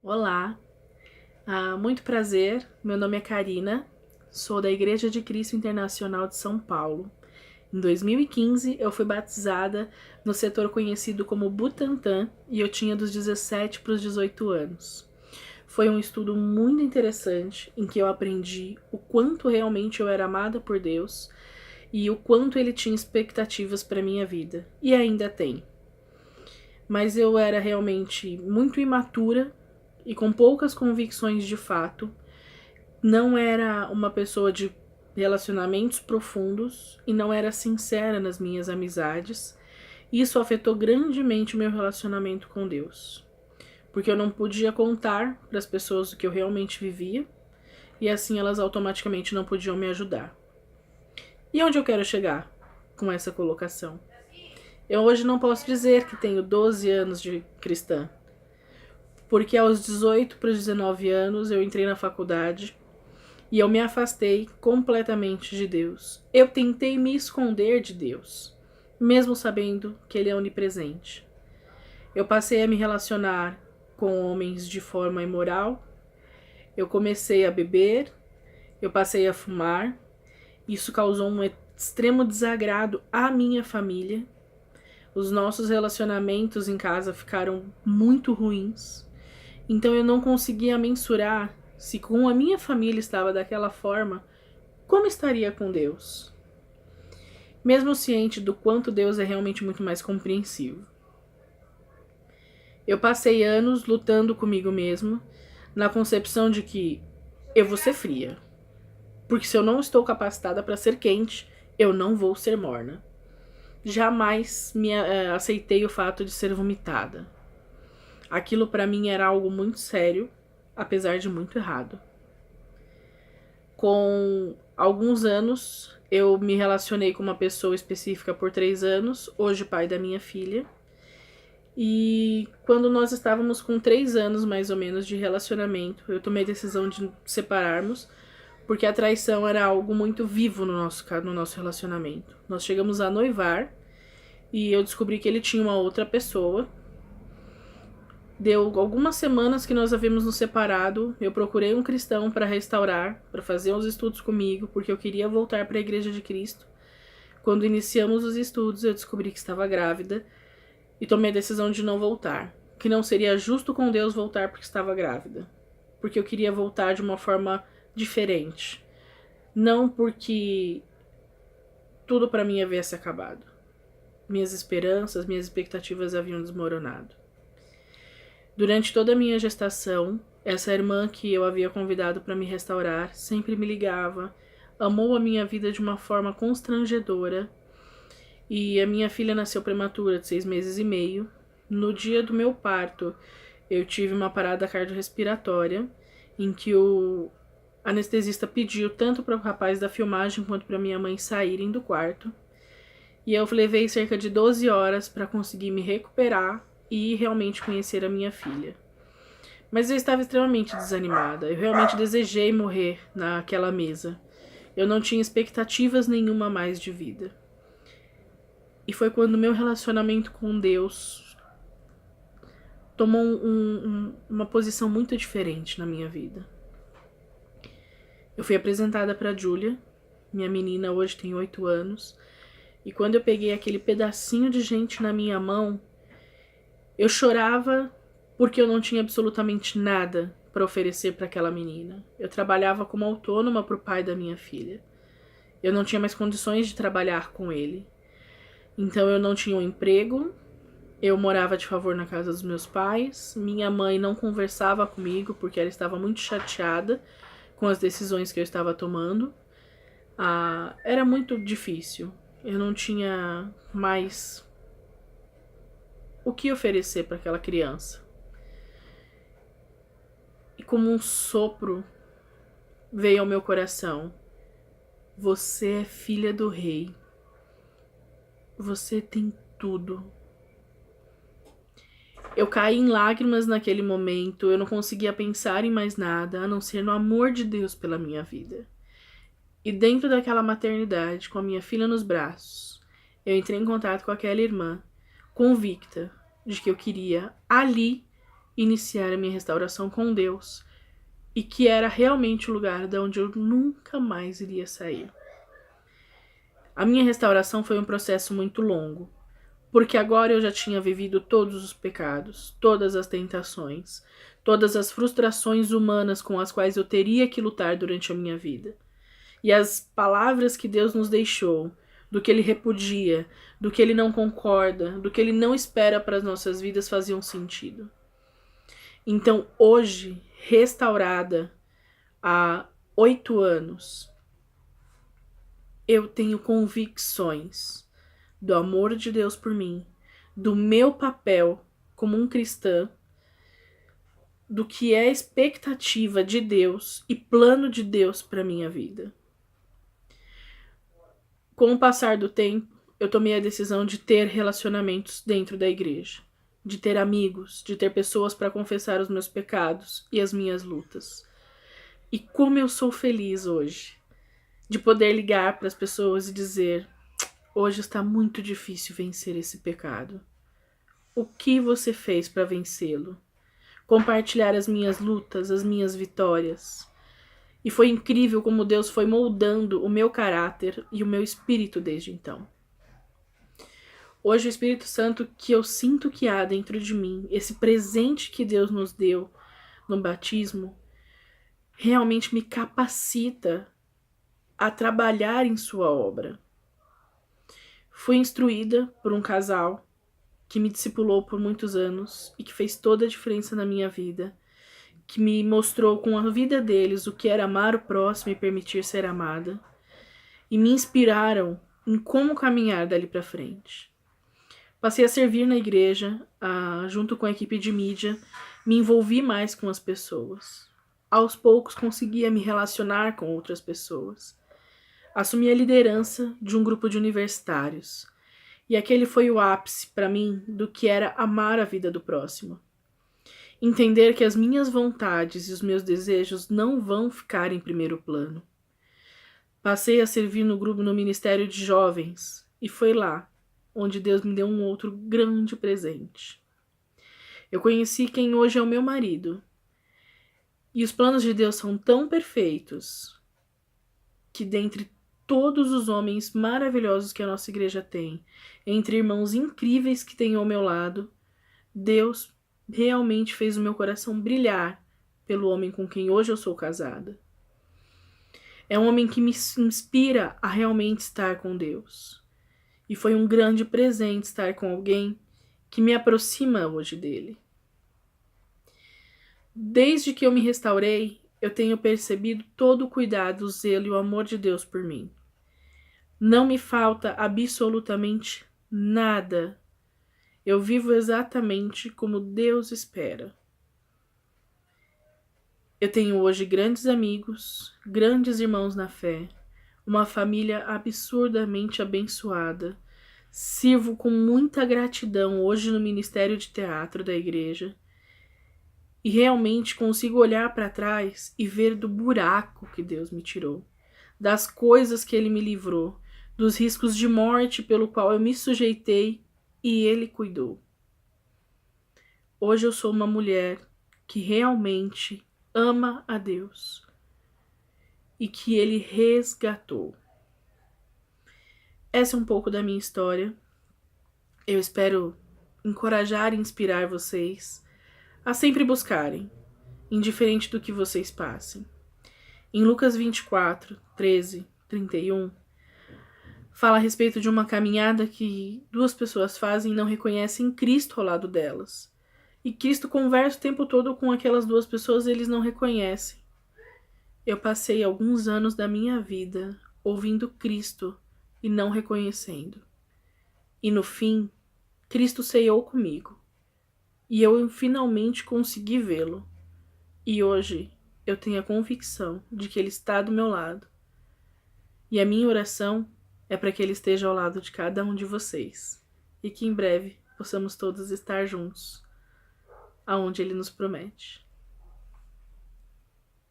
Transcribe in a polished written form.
Olá, muito prazer. Meu nome é Karina, sou da Igreja de Cristo Internacional de São Paulo. Em 2015, eu fui batizada no setor conhecido como Butantã e eu tinha dos 17 para os 18 anos. Foi um estudo muito interessante em que eu aprendi o quanto realmente eu era amada por Deus e o quanto ele tinha expectativas para minha vida, e ainda tem. Mas eu era realmente muito imatura e com poucas convicções de fato. Não era uma pessoa de relacionamentos profundos e não era sincera nas minhas amizades. Isso afetou grandemente o meu relacionamento com Deus, porque eu não podia contar para as pessoas o que eu realmente vivia e assim elas automaticamente não podiam me ajudar. E onde eu quero chegar com essa colocação? Eu hoje não posso dizer que tenho 12 anos de cristã, porque aos 18 para os 19 anos eu entrei na faculdade e eu me afastei completamente de Deus. Eu tentei me esconder de Deus, mesmo sabendo que Ele é onipresente. Eu passei a me relacionar com homens de forma imoral, eu comecei a beber, eu passei a fumar. Isso causou um extremo desagrado à minha família. Os nossos relacionamentos em casa ficaram muito ruins. Então eu não conseguia mensurar se com a minha família estava daquela forma, como estaria com Deus? Mesmo ciente do quanto Deus é realmente muito mais compreensivo. Eu passei anos lutando comigo mesmo, na concepção de que eu vou ser fria. Porque se eu não estou capacitada para ser quente, eu não vou ser morna. Jamais me aceitei o fato de ser vomitada. Aquilo para mim era algo muito sério, apesar de muito errado. Com alguns anos, eu me relacionei com uma pessoa específica por 3 anos, hoje pai da minha filha. E quando nós estávamos com 3 anos mais ou menos de relacionamento, eu tomei a decisão de separarmos, porque a traição era algo muito vivo no nosso relacionamento. Nós chegamos a noivar e eu descobri que ele tinha uma outra pessoa. Deu algumas semanas que nós havíamos nos separado. Eu procurei um cristão para restaurar, para fazer os estudos comigo, porque eu queria voltar para a Igreja de Cristo. Quando iniciamos os estudos, eu descobri que estava grávida e tomei a decisão de não voltar. Que não seria justo com Deus voltar porque estava grávida. Porque eu queria voltar de uma forma diferente. Não porque tudo para mim havia se acabado. Minhas esperanças, minhas expectativas haviam desmoronado. Durante toda a minha gestação, essa irmã que eu havia convidado para me restaurar sempre me ligava, amou a minha vida de uma forma constrangedora. E a minha filha nasceu prematura, de 6 meses e meio. No dia do meu parto, eu tive uma parada cardiorrespiratória, em que o anestesista pediu tanto para o rapaz da filmagem quanto para minha mãe saírem do quarto. E eu levei cerca de 12 horas para conseguir me recuperar e realmente conhecer a minha filha. Mas eu estava extremamente desanimada. Eu realmente desejei morrer naquela mesa. Eu não tinha expectativas nenhuma mais de vida. E foi quando meu relacionamento com Deus tomou uma posição muito diferente na minha vida. Eu fui apresentada para Júlia, minha menina hoje tem 8 anos, e quando eu peguei aquele pedacinho de gente na minha mão, eu chorava porque eu não tinha absolutamente nada para oferecer para aquela menina. Eu trabalhava como autônoma para o pai da minha filha. Eu não tinha mais condições de trabalhar com ele. Então eu não tinha um emprego, eu morava de favor na casa dos meus pais, minha mãe não conversava comigo porque ela estava muito chateada com as decisões que eu estava tomando. Era muito difícil, eu não tinha mais o que oferecer para aquela criança. E como um sopro veio ao meu coração: você é filha do rei. Você tem tudo. Eu caí em lágrimas naquele momento, eu não conseguia pensar em mais nada, a não ser no amor de Deus pela minha vida. E dentro daquela maternidade, com a minha filha nos braços, eu entrei em contato com aquela irmã, convicta de que eu queria ali iniciar a minha restauração com Deus e que era realmente o lugar de onde eu nunca mais iria sair. A minha restauração foi um processo muito longo, porque agora eu já tinha vivido todos os pecados, todas as tentações, todas as frustrações humanas com as quais eu teria que lutar durante a minha vida. E as palavras que Deus nos deixou, do que Ele repudia, do que Ele não concorda, do que Ele não espera para as nossas vidas faziam sentido. Então, hoje, restaurada há 8 anos, eu tenho convicções do amor de Deus por mim, do meu papel como um cristã, do que é a expectativa de Deus e plano de Deus para minha vida. Com o passar do tempo, eu tomei a decisão de ter relacionamentos dentro da igreja, de ter amigos, de ter pessoas para confessar os meus pecados e as minhas lutas. E como eu sou feliz hoje de poder ligar para as pessoas e dizer: hoje está muito difícil vencer esse pecado. O que você fez para vencê-lo? Compartilhar as minhas lutas, as minhas vitórias. E foi incrível como Deus foi moldando o meu caráter e o meu espírito desde então. Hoje o Espírito Santo que eu sinto que há dentro de mim, esse presente que Deus nos deu no batismo, realmente me capacita a trabalhar em sua obra. Fui instruída por um casal que me discipulou por muitos anos e que fez toda a diferença na minha vida, que me mostrou com a vida deles o que era amar o próximo e permitir ser amada, e me inspiraram em como caminhar dali para frente. Passei a servir na igreja, junto com a equipe de mídia, me envolvi mais com as pessoas. Aos poucos conseguia me relacionar com outras pessoas. Assumi a liderança de um grupo de universitários, e aquele foi o ápice para mim do que era amar a vida do próximo. Entender que as minhas vontades e os meus desejos não vão ficar em primeiro plano. Passei a servir no Ministério de Jovens, e foi lá onde Deus me deu um outro grande presente. Eu conheci quem hoje é o meu marido. E os planos de Deus são tão perfeitos que dentre todos os homens maravilhosos que a nossa igreja tem, entre irmãos incríveis que tem ao meu lado, Deus realmente fez o meu coração brilhar pelo homem com quem hoje eu sou casada. É um homem que me inspira a realmente estar com Deus. E foi um grande presente estar com alguém que me aproxima hoje dele. Desde que eu me restaurei, eu tenho percebido todo o cuidado, o zelo e o amor de Deus por mim. Não me falta absolutamente nada. Eu vivo exatamente como Deus espera. Eu tenho hoje grandes amigos, grandes irmãos na fé, uma família absurdamente abençoada. Sirvo com muita gratidão hoje no Ministério de Teatro da igreja. E realmente consigo olhar para trás e ver do buraco que Deus me tirou, das coisas que Ele me livrou, dos riscos de morte pelo qual eu me sujeitei e Ele cuidou. Hoje eu sou uma mulher que realmente ama a Deus e que Ele resgatou. Essa é um pouco da minha história. Eu espero encorajar e inspirar vocês a sempre buscarem, indiferente do que vocês passem. Em Lucas 24, 13, 31, fala a respeito de uma caminhada que 2 pessoas fazem e não reconhecem Cristo ao lado delas. E Cristo conversa o tempo todo com aquelas 2 pessoas e eles não reconhecem. Eu passei alguns anos da minha vida ouvindo Cristo e não reconhecendo. E no fim, Cristo ceiou comigo. E eu finalmente consegui vê-lo. E hoje eu tenho a convicção de que Ele está do meu lado. E a minha oração é para que Ele esteja ao lado de cada um de vocês. E que em breve possamos todos estar juntos, aonde Ele nos promete.